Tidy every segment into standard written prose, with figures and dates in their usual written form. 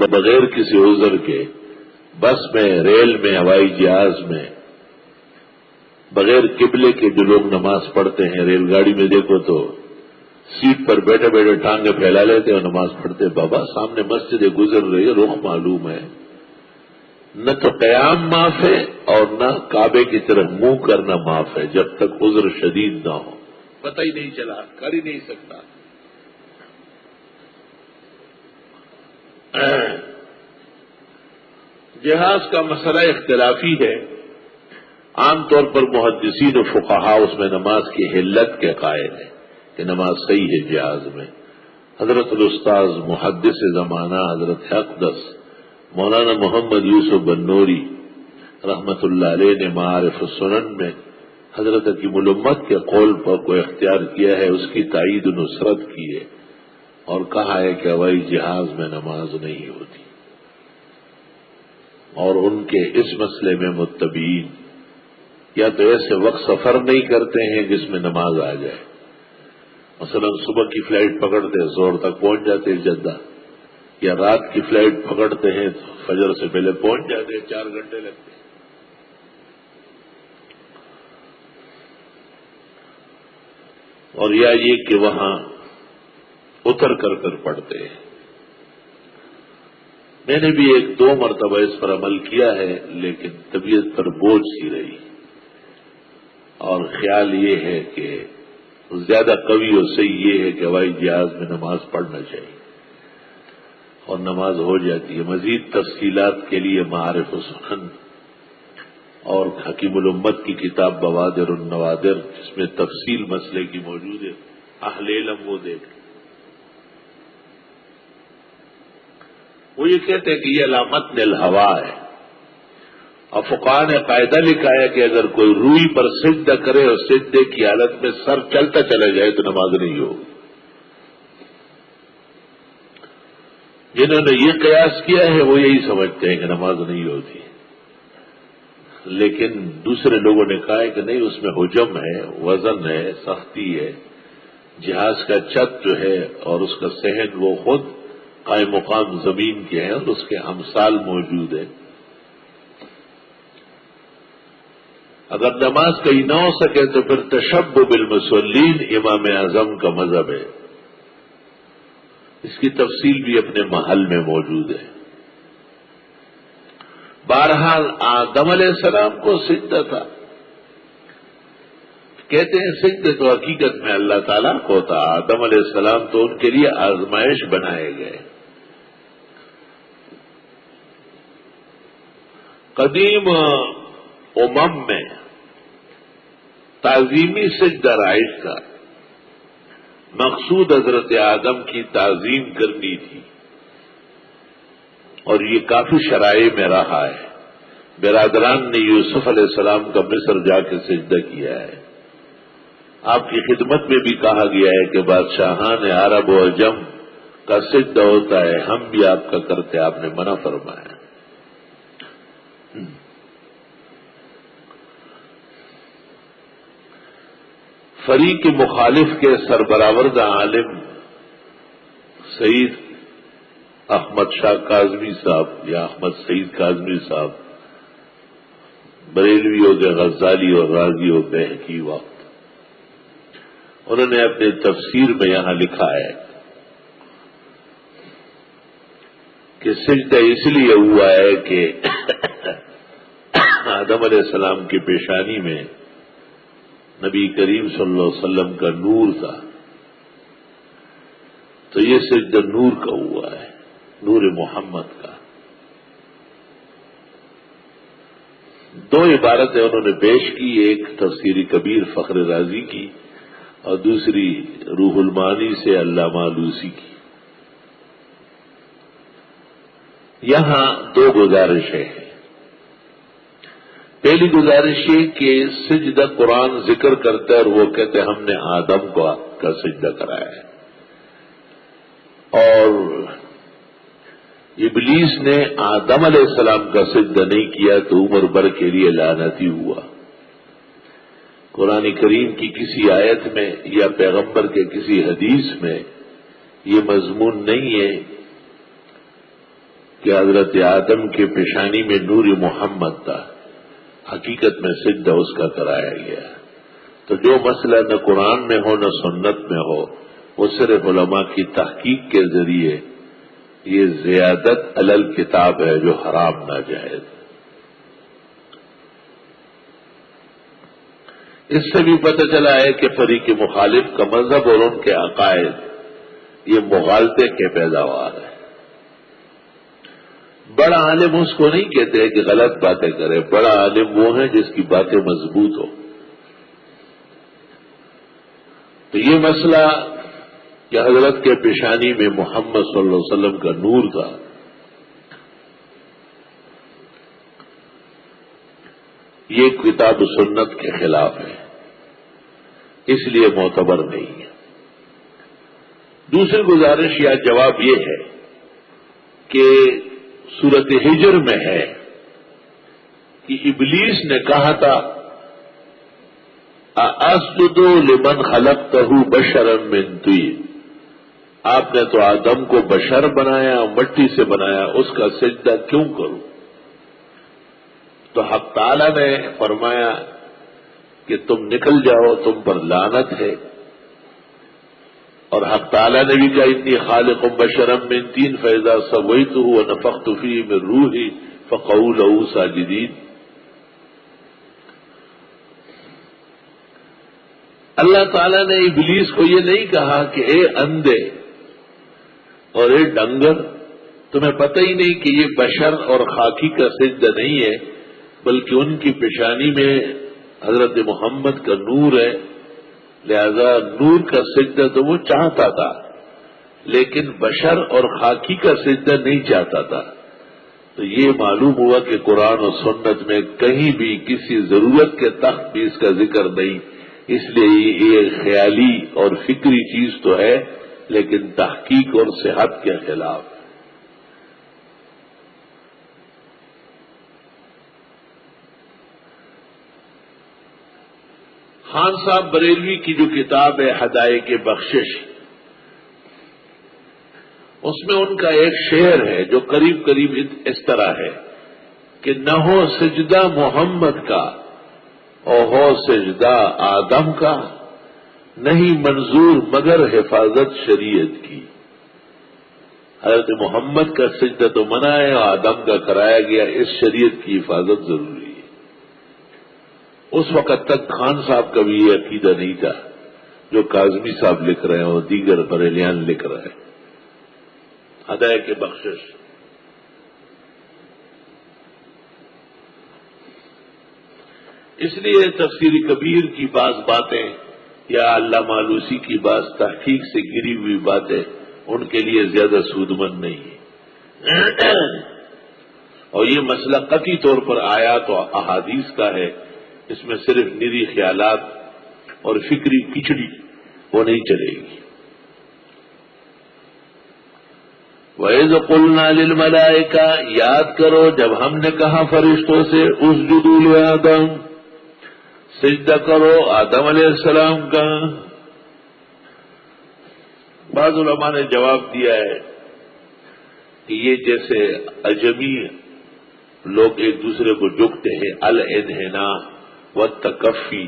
بغیر کسی عذر کے بس میں، ریل میں، ہوائی جہاز میں، بغیر قبلے کے جو لوگ نماز پڑھتے ہیں، ریل گاڑی میں دیکھو تو سیٹ پر بیٹھے بیٹھے ٹانگیں پھیلا لیتے اور نماز پڑھتے. بابا سامنے مسجد گزر رہی ہے، رخ معلوم ہے، نہ تو قیام معاف ہے اور نہ کعبے کی طرف منہ کرنا معاف ہے جب تک عذر شدید نہ ہو. پتہ ہی نہیں چلا، کر ہی نہیں سکتا. جہاز کا مسئلہ اختلافی ہے. عام طور پر محدثین و فقہاء اس میں نماز کی حلت کے قائل ہیں کہ نماز صحیح ہے جہاز میں. حضرت الاستاذ محدث زمانہ حضرت اقدس مولانا محمد یوسف بنوری رحمت اللہ علیہ نے معارف السنن میں حضرت حکیم الامت کے قول پر کو اختیار کیا ہے، اس کی تائید و نصرت کی ہے اور کہا ہے کہ ہوائی جہاز میں نماز نہیں ہوتی. اور ان کے اس مسئلے میں متبعین یا تو ایسے وقت سفر نہیں کرتے ہیں جس میں نماز آ جائے. مثلا صبح کی فلائٹ پکڑتے زور تک پہنچ جاتے جدہ، یا رات کی فلائٹ پکڑتے ہیں تو فجر سے پہلے پہنچ جاتے ہیں، 4 گھنٹے لگتے ہیں. اور یا یہ کہ وہاں اتر کر پڑھتے ہیں. میں نے بھی 1-2 مرتبہ اس پر عمل کیا ہے، لیکن طبیعت پر بوجھ سی رہی اور خیال یہ ہے کہ زیادہ قوی اور صحیح یہ ہے کہ ہوائی جہاز میں نماز پڑھنا چاہیے اور نماز ہو جاتی ہے. مزید تفصیلات کے لیے معارف السنن اور حکیم الامت کی کتاب بوادر النوادر جس میں تفصیل مسئلے کی موجود ہے، اہل علم وہ دیکھ. وہ یہ کہتے ہیں کہ یہ علامت الہوا ہے. اور فقہاء نے قاعدہ لکھا ہے کہ اگر کوئی روئی پر سجدہ کرے اور سجدے کی حالت میں سر چلتا چلا جائے تو نماز نہیں ہوگی. جنہوں نے یہ قیاس کیا ہے وہ یہی سمجھتے ہیں کہ نماز نہیں ہوتی، لیکن دوسرے لوگوں نے کہا ہے کہ نہیں، اس میں حجم ہے، وزن ہے، سختی ہے. جہاز کا چھت جو ہے اور اس کا صحن وہ خود قائم مقام زمین کے ہیں اور اس کے امثال موجود ہیں. اگر نماز کہیں نہ ہو سکے تو پھر تشبہ بالمصلین امام اعظم کا مذہب ہے. اس کی تفصیل بھی اپنے محل میں موجود ہے. بہرحال آدم علیہ السلام کو سجدہ تھا. کہتے ہیں سجدہ تو حقیقت میں اللہ تعالیٰ کو تھا. آدم علیہ السلام تو ان کے لیے آزمائش بنائے گئے. قدیم امم میں تعظیمی سجدہ رائج تھا. مقصود حضرت آدم کی تعظیم کرنی تھی اور یہ کافی شرائع میں رہا ہے. برادران نے یوسف علیہ السلام کا مصر جا کے سجدہ کیا ہے. آپ کی خدمت میں بھی کہا گیا ہے کہ بادشاہان عرب و عجم کا سجدہ ہوتا ہے، ہم بھی آپ کا کرتے، آپ نے منع فرمایا. فریق مخالف کے سربراوردہ عالم سعید احمد شاہ کاظمی صاحب یا احمد سعید کاظمی صاحب، بریلوی ہو گئے، غزالی اور رازی ہو گئے کی وقت، انہوں نے اپنے تفسیر میں یہاں لکھا ہے کہ سجدہ اس لیے ہوا ہے کہ آدم علیہ السلام کی پیشانی میں نبی کریم صلی اللہ علیہ وسلم کا نور تھا، تو یہ سجدہ نور کا ہوا ہے، نور محمد کا. 2 عبارتیں انہوں نے پیش کی، ایک تفسیر کبیر فخر رازی کی اور دوسری روح المعانی سے علامہ آلوسی کی. یہاں 2 گزارشیں ہیں. پہلی گزارش یہ کہ سجدہ قرآن ذکر کرتا ہے اور وہ کہتے ہیں ہم نے آدم کا سجدہ کرایا ہے، اور ابلیس نے آدم علیہ السلام کا سجدہ نہیں کیا تو عمر بھر کے لیے لعنتی ہوا. قرآن کریم کی کسی آیت میں یا پیغمبر کے کسی حدیث میں یہ مضمون نہیں ہے کہ حضرت آدم کے پیشانی میں نور محمد تھا، حقیقت میں سجدہ اس کا کرایا گیا۔ تو جو مسئلہ نہ قرآن میں ہو نہ سنت میں ہو، وہ صرف علماء کی تحقیق کے ذریعے، یہ زیادت علی الکتاب ہے جو حرام ناجائز۔ اس سے بھی پتہ چلا ہے کہ فریق مخالف کا مذہب اور ان کے عقائد یہ مغالطے کے پیداوار ہے۔ بڑا عالم اس کو نہیں کہتے کہ غلط باتیں کرے، بڑا عالم وہ ہے جس کی باتیں مضبوط ہو۔ تو یہ مسئلہ کہ حضرت کے پیشانی میں محمد صلی اللہ علیہ وسلم کا نور تھا، یہ کتاب و سنت کے خلاف ہے، اس لیے معتبر نہیں ہے۔ دوسری گزارش یا جواب یہ ہے کہ سورۃ ہجر میں ہے کہ ابلیس نے کہا تھا اسجد لمن خلقتہ بشرا من طین، آپ نے تو آدم کو بشر بنایا، مٹی سے بنایا، اس کا سجدہ کیوں کروں؟ تو حق تعالی نے فرمایا کہ تم نکل جاؤ، تم پر لعنت ہے۔ اور حق تعالی نے بھی کہا انی خالق بشرا من طین فاذا سویتہ ونفخت فیہ من روحی فقعوا لہ ساجدین۔ اللہ تعالیٰ نے ابلیس کو یہ نہیں کہا کہ اے اندھے اور اے ڈنگر، تمہیں پتہ ہی نہیں کہ یہ بشر اور خاکی کا سجدہ نہیں ہے، بلکہ ان کی پیشانی میں حضرت محمد کا نور ہے، لہذا نور کا سجدہ تو وہ چاہتا تھا لیکن بشر اور خاکی کا سجدہ نہیں چاہتا تھا۔ تو یہ معلوم ہوا کہ قرآن و سنت میں کہیں بھی کسی ضرورت کے تحت بھی اس کا ذکر نہیں، اس لیے یہ خیالی اور فکری چیز تو ہے لیکن تحقیق اور صحت کے خلاف ہے۔ خان صاحب بریلوی کی جو کتاب ہے ہدایت بخشش، اس میں ان کا ایک شعر ہے جو قریب قریب اس طرح ہے کہ نہ ہو سجدہ محمد کا اور ہو سجدہ آدم کا، نہیں منظور مگر حفاظت شریعت کی۔ حضرت محمد کا سجدہ تو منع ہے اور آدم کا کرایا گیا، اس شریعت کی حفاظت ضروری ہے۔ اس وقت تک خان صاحب کا بھی یہ عقیدہ نہیں تھا جو کاظمی صاحب لکھ رہے ہیں اور دیگر بریلیان لکھ رہے ہیں۔ ہدایت بخشش اس لیے تفسیر کبیر کی بعض باتیں یا علامہ آلوسی کی بعض تحقیق سے گری ہوئی باتیں ان کے لیے زیادہ سودمند نہیں ہے، اور یہ مسئلہ قطعی طور پر آیات و احادیث کا ہے، اس میں صرف نری خیالات اور فکری کچڑی وہ نہیں چلے گی۔ وَإِذْ قُلْنَا لِلْمَلَائِكَةِ، یاد کرو جب ہم نے کہا فرشتوں سے اسجدوا لآدم، سجدہ کرو آدم علیہ السلام کا۔ بعض علماء نے جواب دیا ہے کہ یہ جیسے اجمی لوگ ایک دوسرے کو جھکتے ہیں، الانحناء والتکفی،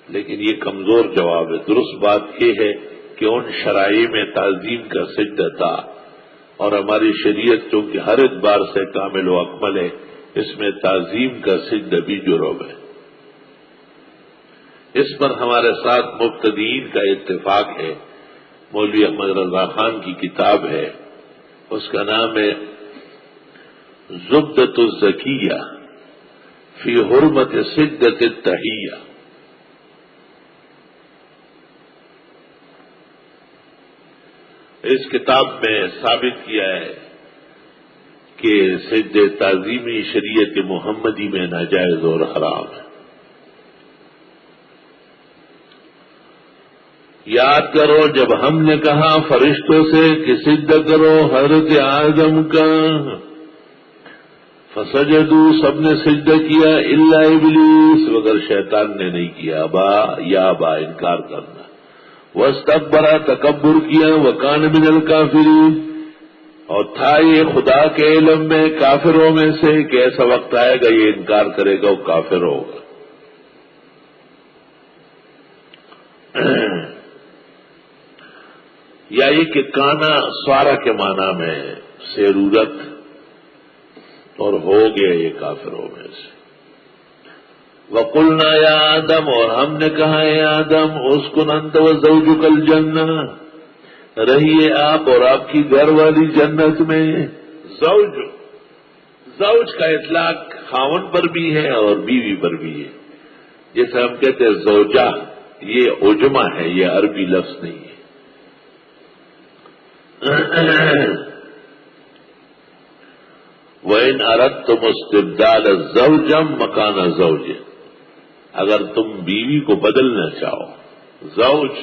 لیکن یہ کمزور جواب ہے۔ درست بات یہ ہے کہ ان شرائع میں تعظیم کا سجدہ تھا، اور ہماری شریعت چونکہ ہر اعتبار سے کامل و اکمل ہے، اس میں تعظیم کا سجدہ بھی جرم ہے۔ اس پر ہمارے ساتھ مبتدئین کا اتفاق ہے۔ مولوی احمد رضا خان کی کتاب ہے، اس کا نام ہے زبدۃ الزکیہ فی حرمت سجدۃ التحیہ۔ اس کتاب میں ثابت کیا ہے کہ سجدہ تعظیمی شریعت محمدی میں ناجائز اور حرام ہے۔ یاد کرو جب ہم نے کہا فرشتوں سے کہ سجدہ کرو حضرت آدم کا، فسجدوا، سب نے سجدہ کیا، الا ابلیس، مگر شیطان نے نہیں کیا، ابا انکار کرنا، واستکبر، تکبر کیا، وکان من الکافرین، اور تھا یہ خدا کے علم میں کافروں میں سے کہ ایسا وقت آئے گا یہ انکار کرے گا وہ کافر ہوگا. یا یہ کہ کانا سوارا کے معنی میں سیرورت اور ہو گیا یہ کافروں میں سے. وَقُلْنَا يَا آدم اور ہم نے کہا اے آدم اسکن انت وزوجک الجنہ رہیے آپ اور آپ کی گھر والی جنت میں. زوج کا اطلاق خاون پر بھی ہے اور بیوی پر بھی ہے. جیسے ہم کہتے ہیں زوجہ یہ عجمہ ہے یہ عربی لفظ نہیں ہے. وَإِنْ أَرَدْتُمُ اسْتِبْدَالَ زَوْجًا مَكَانَ زَوْجٍ اگر تم بیوی کو بدلنا چاہو. زوج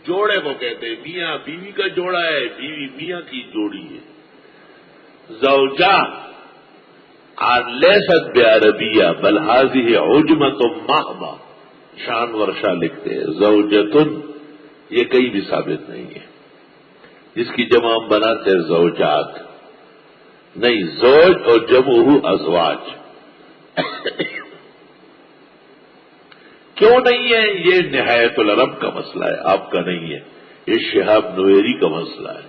جوڑے کو کہتے ہیں میاں بیوی کا جوڑا ہے بیوی میاں کی جوڑی ہے. زوجہ لیست بعربیہ بل هذه عجمة محض شان ورشا لکھتے ہیں. زوجتن یہ کہیں بھی ثابت نہیں ہے. جس کی جمع ہم بناتے ہیں زوجات نہیں زوج اور جمع ازواج. کیوں نہیں ہے یہ نہایت العرب کا مسئلہ ہے آپ کا نہیں ہے. یہ شہاب نویری کا مسئلہ ہے.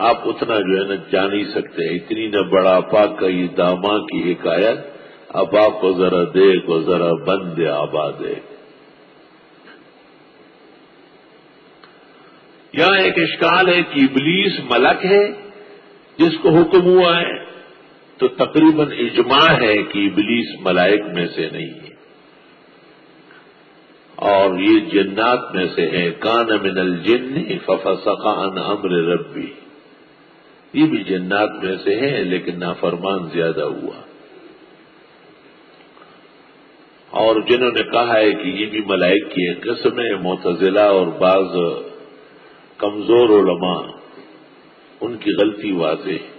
آپ اتنا جو ہے نا جان ہی سکتے ہیں. اتنی نہ بڑا پاک کا یہ داما کی ایک آیت اب آپ کو ذرا دیکھو ذرا بند آباد ہے. یہاں ایک اشکال ہے کہ ابلیس ملک ہے جس کو حکم ہوا ہے تو تقریباً اجماع ہے کہ ابلیس ملائک میں سے نہیں ہے اور یہ جنات میں سے ہے. کان من الجن ففسق عن امر ربی یہ بھی جنات میں سے ہے لیکن نافرمان زیادہ ہوا. اور جنہوں نے کہا ہے کہ یہ بھی ملائک کی ایک قسم ہے معتزلہ اور بعض کمزور علماء ان کی غلطی واضح ہے.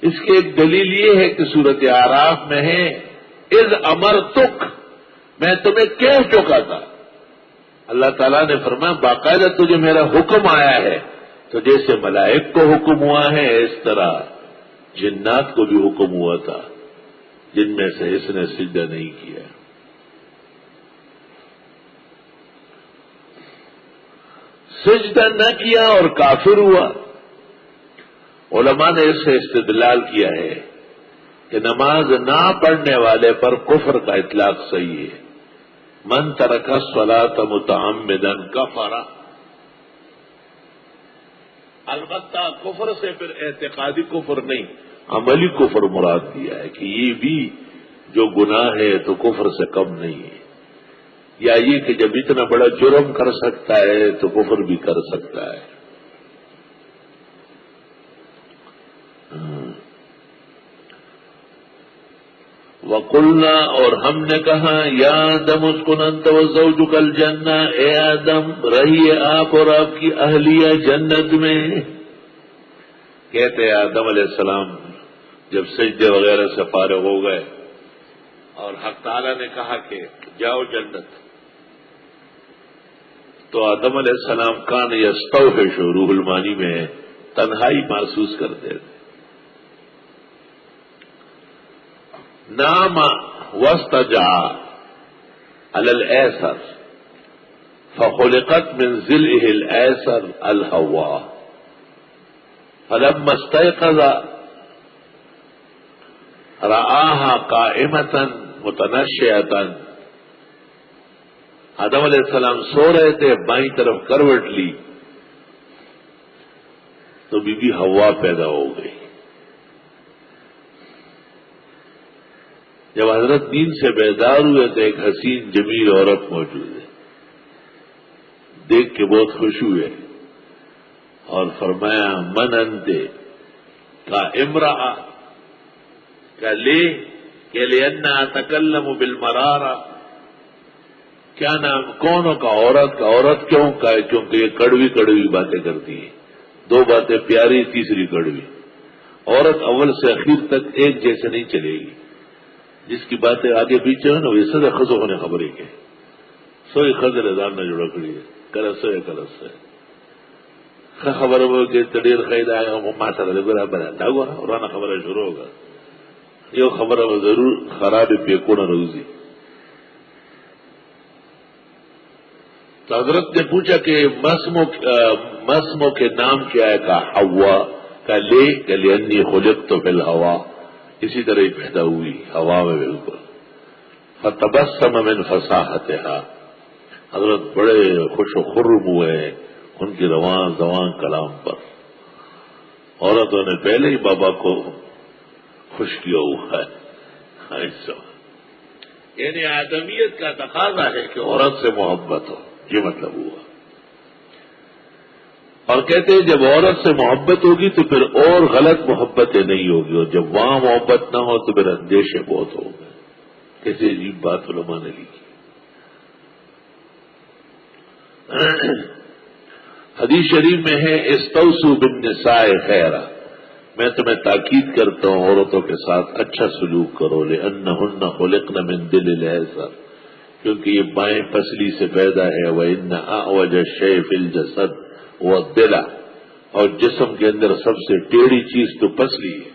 اس کی ایک دلیل یہ ہے کہ سورۃ اعراف میں ہے اذ امرتک میں تمہیں کہہ چکا تھا. اللہ تعالیٰ نے فرمایا باقاعدہ تجھے میرا حکم آیا ہے. تو جیسے ملائک کو حکم ہوا ہے اس طرح جنات کو بھی حکم ہوا تھا جن میں سے اس نے سجدہ نہیں کیا. سجدہ نہ کیا اور کافر ہوا. علماء نے اس سے استدلال کیا ہے کہ نماز نہ پڑھنے والے پر کفر کا اطلاق صحیح ہے. من ترک الصلاۃ متعمدا کفر. البتہ کفر سے پھر اعتقادی کفر نہیں عملی کفر مراد دیا ہے کہ یہ بھی جو گناہ ہے تو کفر سے کم نہیں ہے. یا یہ کہ جب اتنا بڑا جرم کر سکتا ہے تو کفر بھی کر سکتا ہے. وقلنا اور ہم نے کہا یا آدم اسکن انت وزوجک الجنہ اے آدم رہیے آپ اور آپ کی اہلیہ جنت میں. کہتے آدم علیہ السلام جب سجدے وغیرہ سے فارغ ہو گئے اور حق تعالیٰ نے کہا کہ جاؤ جنت تو آدم علیہ السلام کان یستوحش روح المانی میں تنہائی محسوس کرتے تھے. نام واستجع علی الایسر فخلقت من ضلعه الایسر الحوا فلما استيقظ رآها قائمة متنشئة. آدم علیہ السلام سو رہے تھے بائیں طرف کروٹ لی تو بی بی حوا پیدا ہو گئی. جب حضرت نیند سے بیدار ہوئے تو ایک حسین جمیل عورت موجود ہے. دیکھ کے بہت خوش ہوئے اور فرمایا من انتے کا امرأ کا لے کہ لأنها تکلم بالمرارہ. کیا نام کون کا عورت کا عورت کیوں کا ہے کیونکہ یہ کڑوی کڑوی باتیں کرتی ہے. دو باتیں پیاری تیسری کڑوی. عورت اول سے اخیر تک ایک جیسے نہیں چلے گی. جس کی باتیں آگے پیچھے ہے نا وہ سدا خزو ہونے خبریں کے سوئی خزر ازار نہ جڑا کری ہے کلس سے خبر ہو کہ تڑیر خرید آئے گا ماتا رہے بنا ہوا رانا خبر شروع ہوگا یہ خبر ہے ضرور خراب پیکوڑا روزی. تو حضرت نے پوچھا کہ مسمو کے نام کیا ہے؟ کہا ہوا. کا لے کہ انی خلقت فی الہوا، اسی طرح ہی پیدا ہوئی ہوا میں بالکل. فتبسم من فصاحتها، حضرت بڑے خوش و خرم ہوئے ان کی رواں زواں کلام پر. عورتوں نے پہلے ہی بابا کو خوش کیا ہوا ہے. یعنی آدمیت کا تقاضا ہے کہ عورت سے محبت ہو، یہ مطلب ہوا. اور کہتے ہیں جب عورت سے محبت ہوگی تو پھر اور غلط محبتیں نہیں ہوگی، اور جب وہاں محبت نہ ہو تو پھر اندیشے بہت ہو گئے. کیسے عجیب بات علماء نے لکھی. حدیث شریف میں ہے استوصوا بالنساء خیرا، میں تمہیں تاکید کرتا ہوں عورتوں کے ساتھ اچھا سلوک کرو. لأنہن خلقن من دل الایسر، کیونکہ یہ بائیں پسلی سے پیدا ہے. وإن أعوج الشيء في الجسد هو الضلع، اور جسم کے اندر سب سے ٹیڑھی چیز تو پسلی ہے.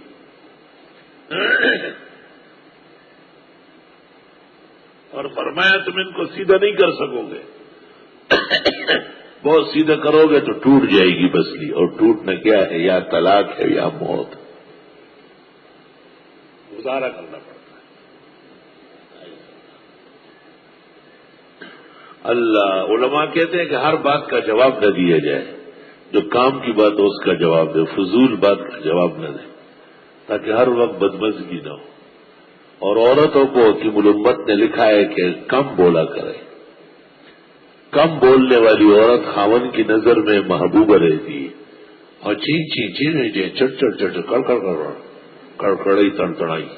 اور فرمایا تم ان کو سیدھا نہیں کر سکو گے، بہت سیدھا کرو گے تو ٹوٹ جائے گی پسلی، اور ٹوٹنا کیا ہے؟ یا طلاق ہے یا موت. گزارا کرنا پڑتا ہے. اللہ علماء کہتے ہیں کہ ہر بات کا جواب نہ دیا جائے، جو کام کی بات ہو اس کا جواب دے، فضول بات کا جواب نہ دے، تاکہ ہر وقت بدمزگی نہ ہو. اور عورتوں کو حکیم الامت نے لکھا ہے کہ کم بولا کرے. کم بولنے والی عورت خاون کی نظر میں محبوبہ رہتی ہے، اور چین چین چین چٹ چٹ چٹ کڑکڑائی تڑتڑائی.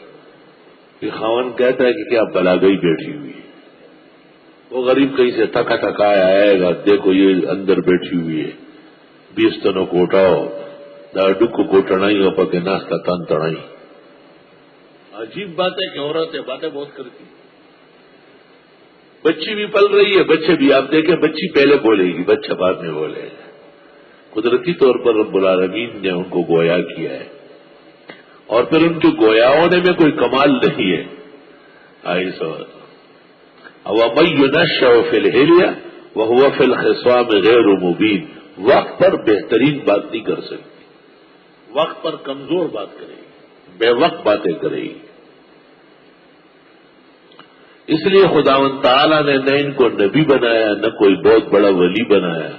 یہ خاون کہتا ہے کہ کیا بلاگئی بیٹھی ہوئی ہے. وہ غریب کہیں سے تھکا تھکا آئے گا، دیکھو یہ اندر بیٹھی ہوئی ہے، 20 تنوں کو اٹھاؤ ڈک کو ٹڑائی ہو پکے ناشتہ تن تڑائی. عجیب بات ہے کہ عورتیں باتیں بہت کرتی. بچی بھی پل رہی ہے، بچے بھی آپ دیکھیں بچی پہلے بولے گی، بچہ بعد میں بولے گا. قدرتی طور پر رب العالمین نے ان کو گویا کیا ہے، اور پھر ان کے گویا ہونے میں کوئی کمال نہیں ہے. وَمَن يُنَشَّأُ فِي الْحِلْيَةِ وَهُوَ فِي الْخِصَامِ غَيْرُ مُبِينٍ. وقت پر بہترین بات نہیں کر سکتی، وقت پر کمزور بات کرے گی، بے وقت باتیں کرے گی. اس لیے خداوند تعالیٰ نے نہ ان کو نبی بنایا، نہ کوئی بہت بڑا ولی بنایا،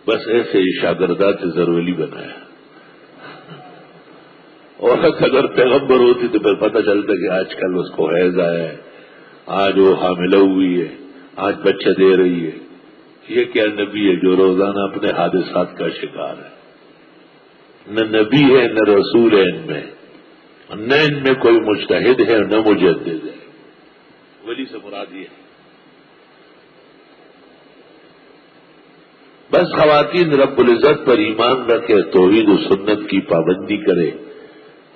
بس ایسے ہی شاگردات زرولی بنایا. عورت اگر پیغمبر ہوتی تو پھر پتہ چلتا کہ آج کل اس کو حیض آیا ہے، آج وہ حاملہ ہوئی ہے، آج بچہ دے رہی ہے. یہ کیا نبی ہے جو روزانہ اپنے حادثات کا شکار ہے؟ نہ نبی ہے نہ رسول ہے ان میں، نہ ان میں کوئی مجتہد ہے نہ مجدد ہے. ولی سے مراد یہ ہے. بس خواتین رب العزت پر ایمان رکھے، توحید و سنت کی پابندی کرے،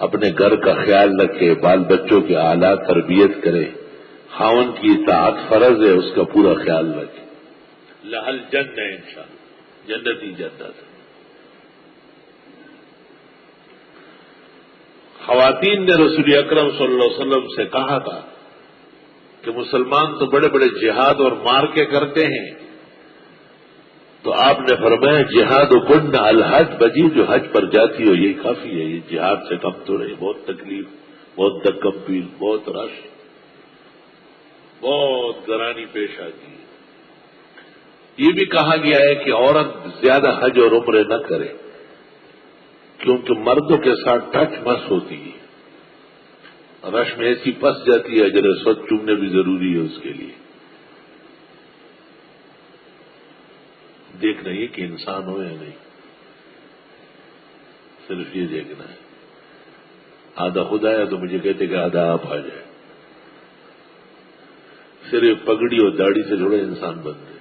اپنے گھر کا خیال رکھے، بال بچوں کی اعلیٰ تربیت کرے، خاون کی اطاعت فرض ہے اس کا پورا خیال رکھے. لہل جنت ہے انشاءاللہ، جنت ہی جنت. خواتین نے رسول اکرم صلی اللہ علیہ وسلم سے کہا تھا کہ مسلمان تو بڑے بڑے جہاد اور مارکے کرتے ہیں، تو آپ نے فرمایا جہاد و کنڈ الحج، بجی جو حج پر جاتی ہو یہی کافی ہے، یہ جہاد سے کم تو نہیں. بہت تکلیف، بہت دکم پیل، بہت رش، بہت گرانی پیش آتی ہے. یہ بھی کہا گیا ہے کہ عورت زیادہ حج اور عمرے نہ کرے، کیونکہ مردوں کے ساتھ ٹچ مس ہوتی ہے، رش میں ایسی پس جاتی ہے، اجر اسود چومنے بھی ضروری ہے اس کے لیے. دیکھنا یہ کہ انسان ہو یا نہیں، صرف یہ دیکھنا ہے. آدھا خدا ہے تو مجھے کہتے کہ آدھا آپ آ جائے. صرف پگڑی اور داڑھی سے جڑے انسان بنتے.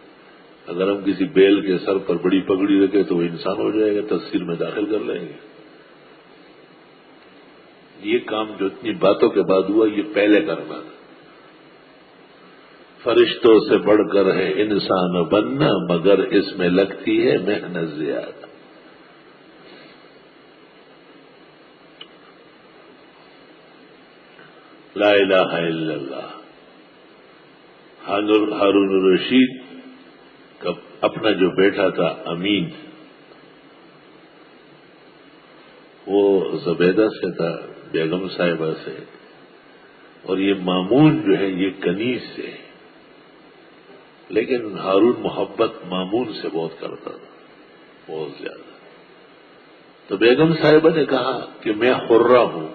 اگر ہم کسی بیل کے سر پر بڑی پگڑی رکھے تو وہ انسان ہو جائے گا، تفسیر میں داخل کر لیں گے. یہ کام جو اتنی باتوں کے بعد ہوا یہ پہلے کرنا تھا. فرشتوں سے بڑھ کر ہے انسان بننا، مگر اس میں لگتی ہے محنت زیادہ۔ لا الہ الا اللہ۔ ہارون الرشید کا اپنا جو بیٹا تھا امین، وہ زبیدہ سے تھا، بیگم صاحبہ سے، اور یہ مامون جو ہے یہ کنیز سے، لیکن ہارون محبت مامون سے بہت کرتا تھا، بہت زیادہ۔ تو بیگم صاحبہ نے کہا کہ میں حرہ ہوں،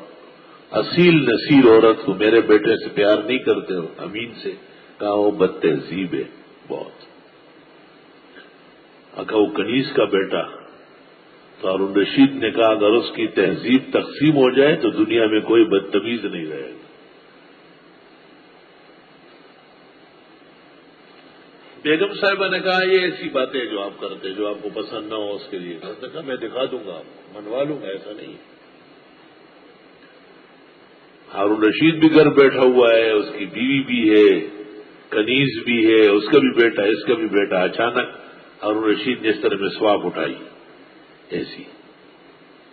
اصیل نصیل عورت ہوں، میرے بیٹے سے پیار نہیں کرتے ہو؟ امین سے کہا وہ بد تہذیب ہے بہت۔ کہا وہ کنیز کا بیٹا۔ تو ہارون رشید نے کہا اگر اس کی تہذیب تقسیم ہو جائے تو دنیا میں کوئی بدتمیز نہیں رہے گا۔ بیگم صاحبہ نے کہا یہ ایسی باتیں جو آپ کرتے، جو آپ کو پسند نہ ہو اس کے لیے، نے کہا میں دکھا دوں گا آپ کو، منوا لوں گا، ایسا نہیں۔ ہارون رشید بھی گھر بیٹھا ہوا ہے، اس کی بیوی بھی ہے، کنیز بھی ہے، اس کا بھی بیٹا، اس کا بھی بیٹا۔ اچانک ہارون رشید نے اس طرح مسواک اٹھائی ایسی،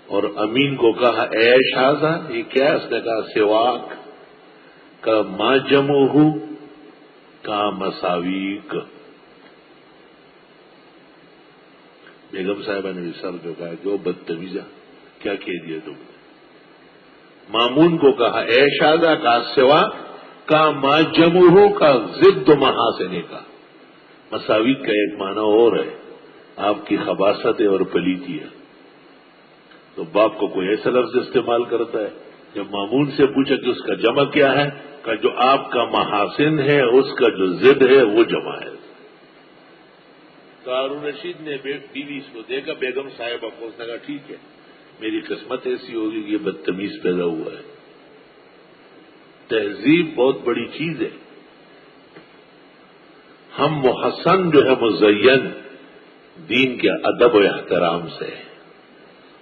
اور امین کو کہا اے شاہزہ یہ کیا ہے؟ اس نے کہا سواک کا ما جمع کا مساویک۔ بیگم صاحبہ نے بھی سر جو کہا جو بدتمیزہ کیا کہہ دیا تم نے۔ مامون کو کہا اے شاہزہ کا سواک کا ما جمع کا ضد محاسن کا۔ مساویک کا ایک معنی اور ہے آپ کی خباثت اور پلیتی ہے۔ تو باپ کو کوئی ایسا لفظ استعمال کرتا ہے، جب مامون سے پوچھا کہ اس کا جمع کیا ہے، کہ جو آپ کا محاسن ہے اس کا جو ضد ہے وہ جمع ہے۔ تو ہارون رشید نے بیوی اس کو دیکھا بیگم صاحبہ کو، اس نے کہا ٹھیک ہے میری قسمت ایسی ہوگی کہ یہ بدتمیز پیدا ہوا ہے۔ تہذیب بہت بڑی چیز ہے۔ ہم محسن جو ہے مزین دین کے ادب و احترام سے،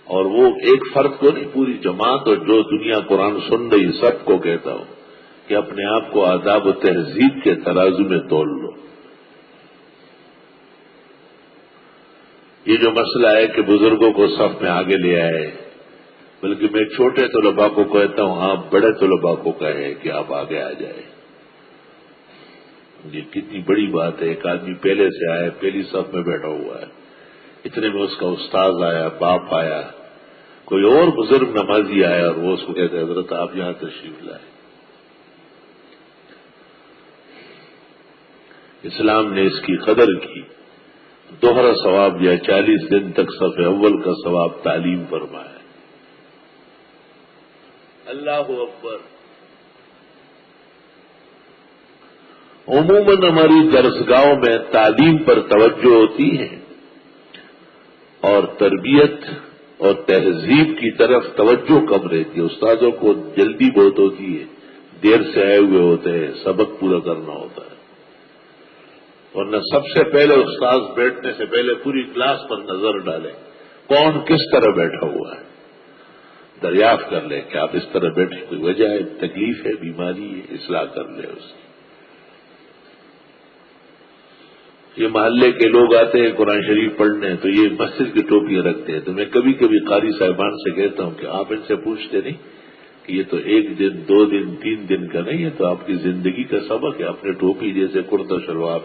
اور وہ ایک فرد کو نہیں پوری جماعت اور جو دنیا قرآن سن رہی سب کو کہتا ہوں کہ اپنے آپ کو آداب و تہذیب کے ترازو میں تول لو۔ یہ جو مسئلہ ہے کہ بزرگوں کو صف میں آگے لے آئے، بلکہ میں چھوٹے طلباء کو کہتا ہوں آپ بڑے طلباء کو کہیں کہ آپ آگے آ جائیں۔ یہ کتنی بڑی بات ہے، ایک آدمی پہلے سے آیا، پہلی صف میں بیٹھا ہوا ہے، اتنے میں اس کا استاد آیا، باپ آیا، کوئی اور بزرگ نمازی آیا اور وہ اس کو کہتے ہیں حضرت آپ یہاں تشریف لائے۔ اسلام نے اس کی قدر کی، دوہرا ثواب دیا، 40 دن تک صف اول کا ثواب تعلیم فرمایا۔ اللہ اکبر۔ عموماً ہماری درسگاہوں میں تعلیم پر توجہ ہوتی ہے اور تربیت اور تہذیب کی طرف توجہ کم رہتی ہے۔ استادوں کو جلدی بہت ہوتی ہے، دیر سے آئے ہوئے ہوتے ہیں، سبق پورا کرنا ہوتا ہے، ورنہ سب سے پہلے استاد بیٹھنے سے پہلے پوری کلاس پر نظر ڈالیں، کون کس طرح بیٹھا ہوا ہے، دریافت کر لیں کہ آپ اس طرح بیٹھے، کوئی وجہ ہے، تکلیف ہے، بیماری ہے، اصلاح کر لیں اس کی۔ یہ محلے کے لوگ آتے ہیں قرآن شریف پڑھنے تو یہ مسجد کی ٹوپیاں رکھتے ہیں، تو میں کبھی کبھی قاری صاحبان سے کہتا ہوں کہ آپ ان سے پوچھتے نہیں کہ یہ تو 1 دن 2 دن 3 دن کا نہیں ہے، تو آپ کی زندگی کا سبق ہے، اپنے ٹوپی جیسے کرتا شلوار